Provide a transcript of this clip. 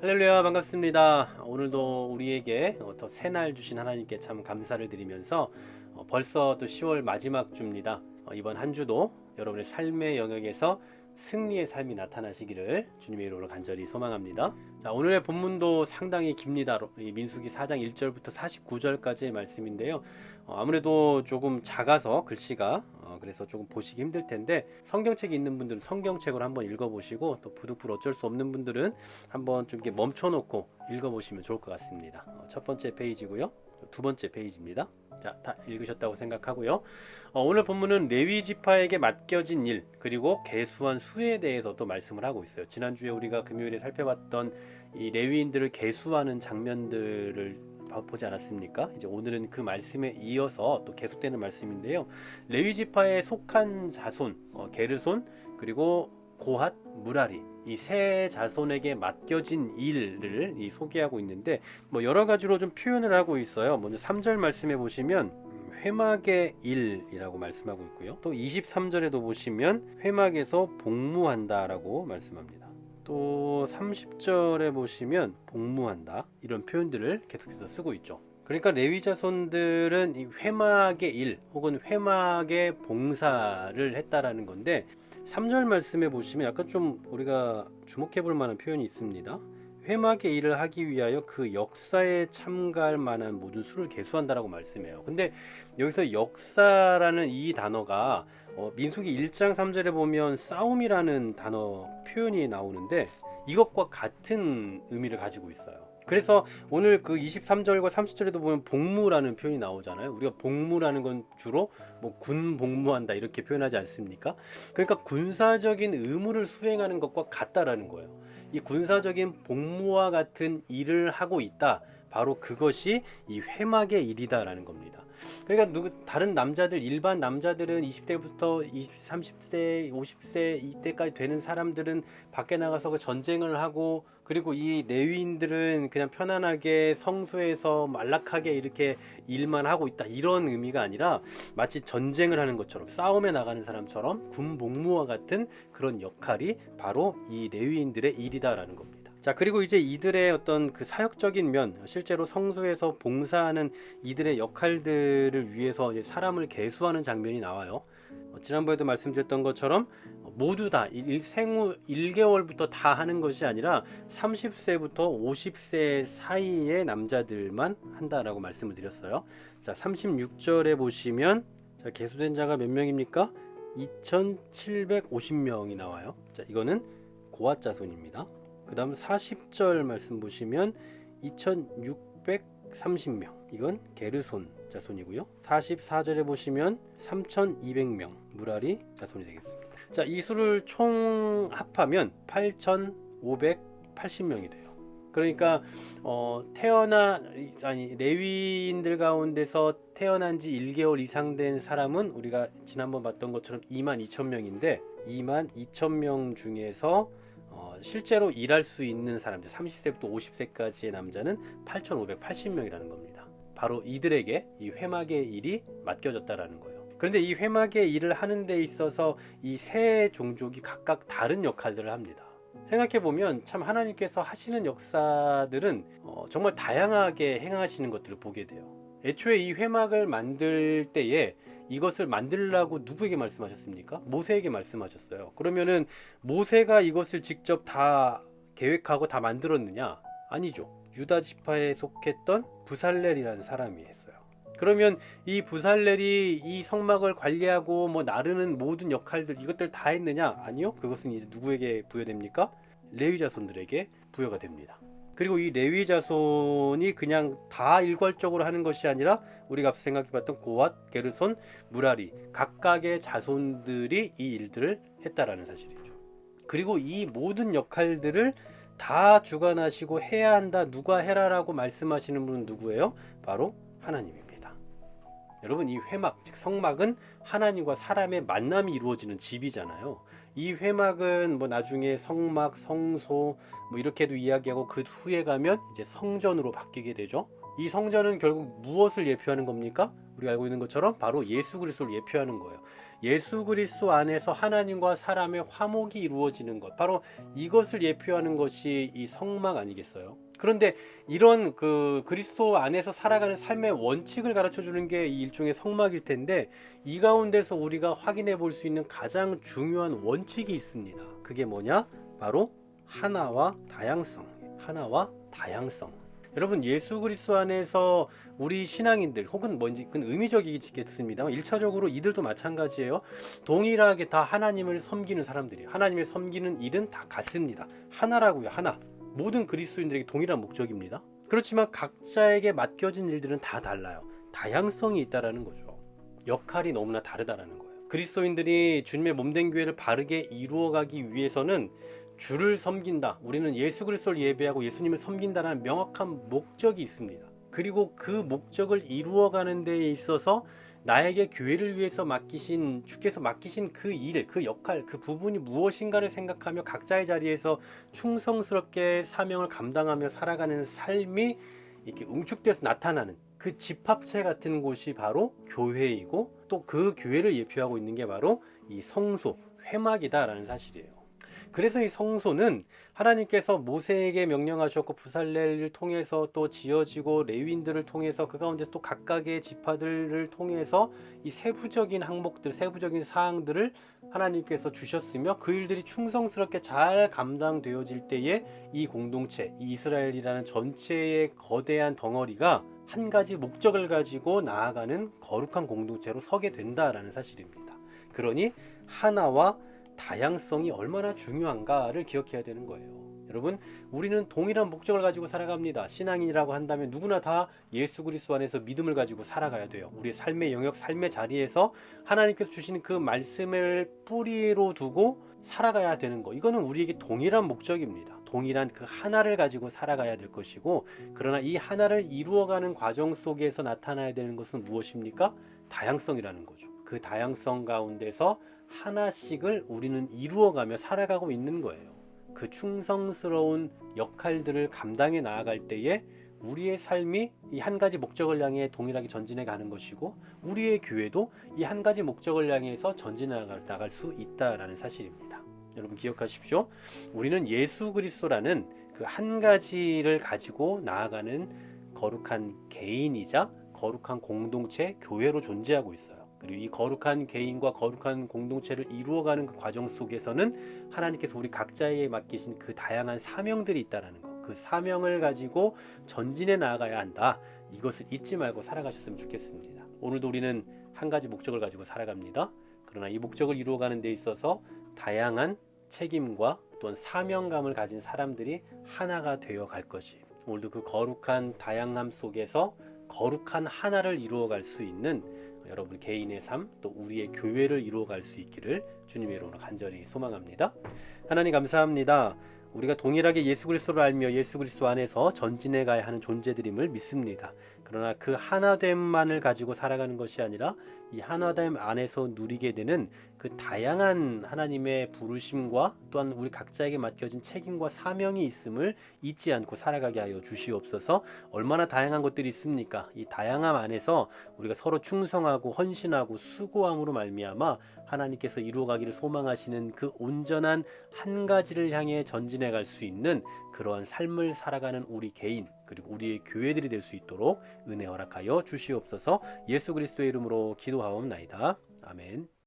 할렐루야, 반갑습니다. 오늘도 우리에게 더 새날 주신 하나님께 참 감사를 드리면서 벌써 또 10월 마지막 주입니다. 이번 한 주도 여러분의 삶의 영역에서 승리의 삶이 나타나시기를 주님의 이름으로 간절히 소망합니다. 자, 오늘의 본문도 상당히 깁니다. 이 민수기 4장 1절부터 49절까지의 말씀인데요. 아무래도 조금 작아서 글씨가 그래서 조금 보시기 힘들 텐데, 성경책이 있는 분들은 성경책으로 한번 읽어보시고, 또 부득불 어쩔 수 없는 분들은 한번 좀 이렇게 멈춰놓고 읽어보시면 좋을 것 같습니다. 첫 번째 페이지고요, 두 번째 페이지입니다. 자, 다 읽으셨다고 생각하고요. 오늘 본문은 레위 지파에게 맡겨진 일, 그리고 계수한 수에 대해서 또 말씀을 하고 있어요. 지난주에 우리가 금요일에 살펴봤던 이 레위인들을 계수하는 장면들을 보지 않았습니까? 이제 오늘은 그 말씀에 이어서 또 계속되는 말씀인데요. 레위 지파에 속한 자손, 게르손, 그리고 고핫, 무라리, 이 세 자손에게 맡겨진 일을 소개하고 있는데, 뭐 여러 가지로 좀 표현을 하고 있어요. 먼저 3절 말씀해 보시면 회막의 일이라고 말씀하고 있고요. 또 23절에도 보시면 회막에서 복무한다라고 말씀합니다. 또 30절에 보시면 복무한다, 이런 표현들을 계속해서 쓰고 있죠. 그러니까 레위 자손들은 이 회막의 일 혹은 회막의 봉사를 했다라는 건데, 3절 말씀에 보시면 약간 좀 우리가 주목해 볼 만한 표현이 있습니다. 회막의 일을 하기 위하여 그 역사에 참가할 만한 모든 수를 계수한다라고 말씀해요. 근데 여기서 역사라는 이 단어가 민수기 1장 3절에 보면 싸움이라는 단어 표현이 나오는데, 이것과 같은 의미를 가지고 있어요. 그래서 오늘 그 23절과 30절에도 보면 복무라는 표현이 나오잖아요. 우리가 복무라는 건 주로 뭐 군 복무한다 이렇게 표현하지 않습니까? 그러니까 군사적인 의무를 수행하는 것과 같다라는 거예요. 이 군사적인 복무와 같은 일을 하고 있다, 바로 그것이 이 회막의 일이다라는 겁니다. 그러니까 다른 남자들, 일반 남자들은 20대부터 20, 30세, 50세 이때까지 되는 사람들은 밖에 나가서 그 전쟁을 하고, 그리고 이 레위인들은 그냥 편안하게 성소에서 안락하게 이렇게 일만 하고 있다, 이런 의미가 아니라 마치 전쟁을 하는 것처럼, 싸움에 나가는 사람처럼 군 복무와 같은 그런 역할이 바로 이 레위인들의 일이다라는 겁니다. 자, 그리고 이제 이들의 어떤 그 사역적인 면, 실제로 성소에서 봉사하는 이들의 역할들을 위해서 이제 사람을 계수하는 장면이 나와요. 지난번에도 말씀드렸던 것처럼 모두 다 생후 1개월부터 다 하는 것이 아니라 30세부터 50세 사이의 남자들만 한다라고 말씀을 드렸어요. 자, 36절에 보시면, 자, 계수된 자가 몇 명입니까? 2750명이 나와요. 자, 이거는 고핫 자손입니다. 그 다음 40절 말씀 보시면 2630명, 이건 게르손 자손이고요. 44절에 보시면 3200명, 무라리 자손이 되겠습니다. 자, 이 수를 총 합하면 8580명이 돼요. 그러니까 레위인들 가운데서 태어난 지 1개월 이상 된 사람은 우리가 지난번 봤던 것처럼 22,000명인데, 22,000명 중에서 실제로 일할 수 있는 사람들, 30세부터 50세까지의 남자는 8,580명이라는 겁니다. 바로 이들에게 이 회막의 일이 맡겨졌다라는 거예요. 그런데 이 회막의 일을 하는 데 있어서 이 세 종족이 각각 다른 역할들을 합니다. 생각해보면 참 하나님께서 하시는 역사들은 정말 다양하게 행하시는 것들을 보게 돼요. 애초에 이 회막을 만들 때에 이것을 만들라고 누구에게 말씀하셨습니까? 모세에게 말씀하셨어요. 그러면은 모세가 이것을 직접 다 계획하고 다 만들었느냐? 아니죠. 유다 지파에 속했던 부살렐이라는 사람이 했어요. 그러면 이 부살렐이 이 성막을 관리하고 뭐 나르는 모든 역할들, 이것들 다 했느냐? 아니요. 그것은 이제 누구에게 부여됩니까? 레위 자손들에게 부여가 됩니다. 그리고 이 레위 자손이 그냥 다 일괄적으로 하는 것이 아니라 우리가 앞서 생각해봤던 고핫, 게르손, 무라리, 각각의 자손들이 이 일들을 했다라는 사실이죠. 그리고 이 모든 역할들을 다 주관하시고 해야 한다, 누가 해라라고 말씀하시는 분은 누구예요? 바로 하나님입니다. 여러분, 이 회막, 즉 성막은 하나님과 사람의 만남이 이루어지는 집이잖아요. 이 회막은 뭐 나중에 성막, 성소 뭐 이렇게도 이야기하고, 그 후에 가면 이제 성전으로 바뀌게 되죠. 이 성전은 결국 무엇을 예표하는 겁니까? 우리가 알고 있는 것처럼 바로 예수 그리스도를 예표하는 거예요. 예수 그리스도 안에서 하나님과 사람의 화목이 이루어지는 것, 바로 이것을 예표하는 것이 이 성막 아니겠어요? 그런데 이런 그리스도 안에서 살아가는 삶의 원칙을 가르쳐 주는 게 이 일종의 성막일 텐데, 이 가운데서 우리가 확인해 볼 수 있는 가장 중요한 원칙이 있습니다. 그게 뭐냐? 바로 하나와 다양성. 하나와 다양성. 여러분, 예수 그리스도 안에서 우리 신앙인들 혹은 뭔지 그건 의미적이겠습니다만 1차적으로 이들도 마찬가지예요. 동일하게 다 하나님을 섬기는 사람들이에요. 하나님을 섬기는 일은 다 같습니다. 하나라고요. 하나. 모든 그리스도인들에게 동일한 목적입니다. 그렇지만 각자에게 맡겨진 일들은 다 달라요. 다양성이 있다라는 거죠. 역할이 너무나 다르다라는 거예요. 그리스도인들이 주님의 몸된 교회를 바르게 이루어가기 위해서는 주를 섬긴다. 우리는 예수 그리스도를 예배하고 예수님을 섬긴다라는 명확한 목적이 있습니다. 그리고 그 목적을 이루어가는 데에 있어서 나에게 교회를 위해서 맡기신 주께서 맡기신 그 일, 그 역할, 그 부분이 무엇인가를 생각하며 각자의 자리에서 충성스럽게 사명을 감당하며 살아가는 삶이 이렇게 응축돼서 나타나는 그 집합체 같은 곳이 바로 교회이고, 또 그 교회를 예표하고 있는 게 바로 이 성소, 회막이다라는 사실이에요. 그래서 이 성소는 하나님께서 모세에게 명령하셨고 부살렐을 통해서 또 지어지고 레위인들을 통해서 그 가운데 또 각각의 지파들을 통해서 이 세부적인 항목들, 세부적인 사항들을 하나님께서 주셨으며 그 일들이 충성스럽게 잘 감당되어질 때에 이 공동체, 이 이스라엘이라는 전체의 거대한 덩어리가 한 가지 목적을 가지고 나아가는 거룩한 공동체로 서게 된다라는 사실입니다. 그러니 하나와 다양성이 얼마나 중요한가를 기억해야 되는 거예요. 여러분, 우리는 동일한 목적을 가지고 살아갑니다. 신앙인이라고 한다면 누구나 다 예수 그리스도 안에서 믿음을 가지고 살아가야 돼요. 우리의 삶의 영역, 삶의 자리에서 하나님께서 주시는 그 말씀을 뿌리로 두고 살아가야 되는 거, 이거는 우리에게 동일한 목적입니다. 동일한 그 하나를 가지고 살아가야 될 것이고, 그러나 이 하나를 이루어가는 과정 속에서 나타나야 되는 것은 무엇입니까? 다양성이라는 거죠. 그 다양성 가운데서 하나씩을 우리는 이루어가며 살아가고 있는 거예요. 그 충성스러운 역할들을 감당해 나아갈 때에 우리의 삶이 이 한 가지 목적을 향해 동일하게 전진해 가는 것이고, 우리의 교회도 이 한 가지 목적을 향해서 전진해 나갈 수 있다라는 사실입니다. 여러분 기억하십시오. 우리는 예수 그리스도라는 그 한 가지를 가지고 나아가는 거룩한 개인이자 거룩한 공동체, 교회로 존재하고 있어요. 그리고 이 거룩한 개인과 거룩한 공동체를 이루어가는 그 과정 속에서는 하나님께서 우리 각자에게 맡기신 그 다양한 사명들이 있다는 것, 그 사명을 가지고 전진해 나아가야 한다. 이것을 잊지 말고 살아가셨으면 좋겠습니다. 오늘도 우리는 한 가지 목적을 가지고 살아갑니다. 그러나 이 목적을 이루어가는 데 있어서 다양한 책임과 또한 사명감을 가진 사람들이 하나가 되어 갈 것이, 오늘도 그 거룩한 다양함 속에서 거룩한 하나를 이루어갈 수 있는 여러분 개인의 삶, 또 우리의 교회를 이루어갈 수 있기를 주님의 이름으로 간절히 소망합니다. 하나님 감사합니다. 우리가 동일하게 예수 그리스도를 알며 예수 그리스도 안에서 전진해 가야 하는 존재들임을 믿습니다. 그러나 그 하나됨만을 가지고 살아가는 것이 아니라 이 하나됨 안에서 누리게 되는 그 다양한 하나님의 부르심과 또한 우리 각자에게 맡겨진 책임과 사명이 있음을 잊지 않고 살아가게 하여 주시옵소서. 얼마나 다양한 것들이 있습니까? 이 다양함 안에서 우리가 서로 충성하고 헌신하고 수고함으로 말미암아 하나님께서 이루어가기를 소망하시는 그 온전한 한 가지를 향해 전진해 갈 수 있는 그러한 삶을 살아가는 우리 개인, 그리고 우리의 교회들이 될 수 있도록 은혜 허락하여 주시옵소서. 예수 그리스도의 이름으로 기도하옵나이다. 아멘.